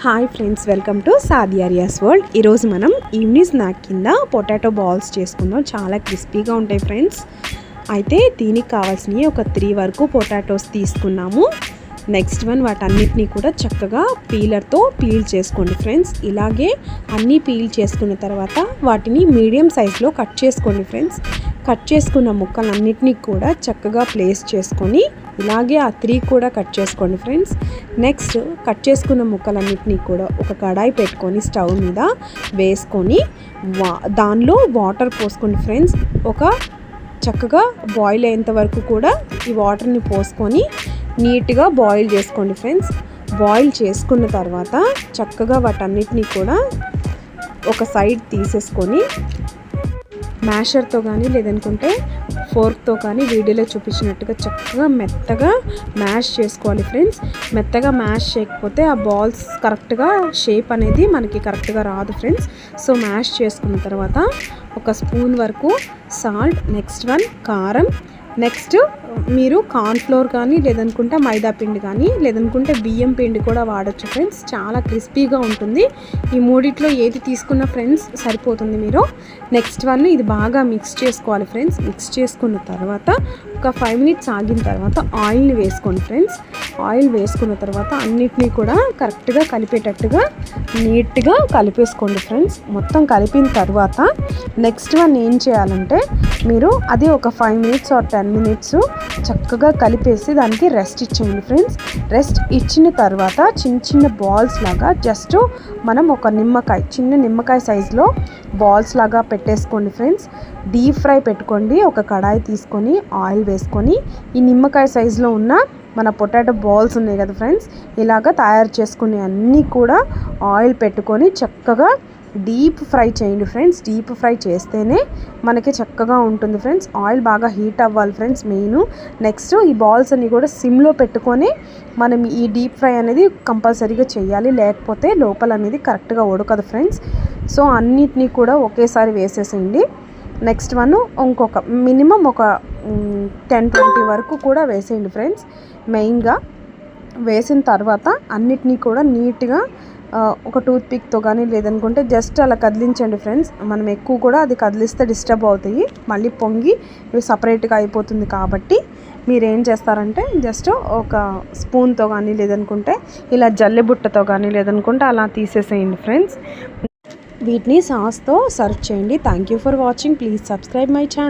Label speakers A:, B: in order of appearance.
A: Hi friends, welcome to సాదియారియాస్ world. ఈరోజు మనం ఈవినింగ్ స్నాక్ కింద పొటాటో బాల్స్ చేసుకుందాం. చాలా క్రిస్పీగా ఉంటాయి ఫ్రెండ్స్. అయితే దీనికి కావాల్సినవి ఒక 3 వరకు పొటాటోస్ తీసుకున్నాము. నెక్స్ట్ వన్ వాటన్నిటిని కూడా చక్కగా పీలర్తో పీల్ చేసుకోండి ఫ్రెండ్స్. ఇలాగే అన్నీ పీల్ చేసుకున్న తర్వాత వాటిని మీడియం సైజులో కట్ చేసుకోండి ఫ్రెండ్స్. కట్ చేసుకున్న ముక్కలన్నిటినీ కూడా చక్కగా ప్లేస్ చేసుకొని ఇలాగే ఆ 3 కూడా కట్ చేసుకోండి ఫ్రెండ్స్. నెక్స్ట్ కట్ చేసుకున్న ముక్కలన్నిటినీ కూడా ఒక కడాయి పెట్టుకొని స్టవ్ మీద వేసుకొని దానిలో వాటర్ పోసుకోండి ఫ్రెండ్స్. ఒక చక్కగా బాయిల్ అయ్యేంత వరకు కూడా ఈ వాటర్ని పోసుకొని నీట్గా బాయిల్ చేసుకోండి ఫ్రెండ్స్. బాయిల్ చేసుకున్న తర్వాత చక్కగా వాటన్నిటినీ కూడా ఒక సైడ్ తీసేసుకొని మ్యాషర్తో కానీ లేదనుకుంటే ఫోర్క్తో కానీ వీడియోలో చూపించినట్టుగా చక్కగా మెత్తగా మ్యాష్ చేసుకోవాలి ఫ్రెండ్స్. మెత్తగా మ్యాష్ చేయకపోతే ఆ బాల్స్ కరెక్ట్గా షేప్ అనేది మనకి కరెక్ట్గా రాదు ఫ్రెండ్స్. సో మ్యాష్ చేసుకున్న తర్వాత ఒక స్పూన్ వరకు సాల్ట్, నెక్స్ట్ వన్ కారం, నెక్స్ట్ మీరు కార్న్ఫ్లోర్ కానీ లేదనుకుంటే మైదా పిండి కానీ లేదనుకుంటే బియ్యం పిండి కూడా వాడచ్చు ఫ్రెండ్స్. చాలా క్రిస్పీగా ఉంటుంది. ఈ మూడిట్లో ఏది తీసుకున్న ఫ్రెండ్స్ సరిపోతుంది మీరు. నెక్స్ట్ వన్ ఇది బాగా మిక్స్ చేసుకోవాలి ఫ్రెండ్స్. మిక్స్ చేసుకున్న తర్వాత ఒక 5 మినిట్స్ ఆగిన తర్వాత ఆయిల్ని వేసుకోండి ఫ్రెండ్స్. ఆయిల్ వేసుకున్న తర్వాత అన్నిటినీ కూడా కరెక్ట్గా కలిపేటట్టుగా నీట్గా కలిపేసుకోండి ఫ్రెండ్స్. మొత్తం కలిపిన తర్వాత నెక్స్ట్ వన్ ఏం చేయాలంటే మీరు అది ఒక 5 మినిట్స్ ఆర్ 10 మినిట్స్ చక్కగా కలిపేసి దానికి రెస్ట్ ఇచ్చేయండి ఫ్రెండ్స్. రెస్ట్ ఇచ్చిన తర్వాత చిన్న చిన్న బాల్స్ లాగా జస్ట్ మనం ఒక చిన్న నిమ్మకాయ సైజులో బాల్స్ లాగా పెట్టేసుకోండి ఫ్రెండ్స్. డీప్ ఫ్రై పెట్టుకోండి. ఒక కడాయి తీసుకొని ఆయిల్ వేసుకొని ఈ నిమ్మకాయ సైజులో ఉన్న మన పొటాటో బాల్స్ ఉన్నాయి కదా ఫ్రెండ్స్, ఇలాగ తయారు చేసుకుని అన్నీ కూడా ఆయిల్ పెట్టుకొని చక్కగా డీప్ ఫ్రై చేయండి ఫ్రెండ్స్. డీప్ ఫ్రై చేస్తేనే మనకి చక్కగా ఉంటుంది ఫ్రెండ్స్. ఆయిల్ బాగా హీట్ అవ్వాలి ఫ్రెండ్స్ మెయిన్. నెక్స్ట్ ఈ బాల్స్ అన్ని కూడా సిమ్లో పెట్టుకొని మనం ఈ డీప్ ఫ్రై అనేది కంపల్సరీగా చేయాలి, లేకపోతే లోపల అనేది కరెక్ట్గా ఉడకదు ఫ్రెండ్స్. సో అన్నిటినీ కూడా ఒకేసారి వేసేసేయండి. నెక్స్ట్ వన్ ఇంకొక మినిమం ఒక 10-20 వరకు కూడా వేసేయండి ఫ్రెండ్స్. మెయిన్గా వేసిన తర్వాత అన్నిటినీ కూడా నీట్గా ఒక టూత్ పిక్తో కానీ లేదనుకుంటే జస్ట్ అలా కదిలించండి ఫ్రెండ్స్. మనం ఎక్కువ కూడా అది కదిలిస్తే డిస్టర్బ్ అవుతాయి, మళ్ళీ పొంగి ఇవి సపరేట్గా అయిపోతుంది. కాబట్టి మీరు ఏం చేస్తారంటే జస్ట్ ఒక స్పూన్తో కానీ లేదనుకుంటే ఇలా జల్లెబుట్టతో కానీ లేదనుకుంటే అలా తీసేసేయండి ఫ్రెండ్స్. వీటిని సాస్తో సర్వ్ చేయండి. Thank you for watching. Please subscribe my channel.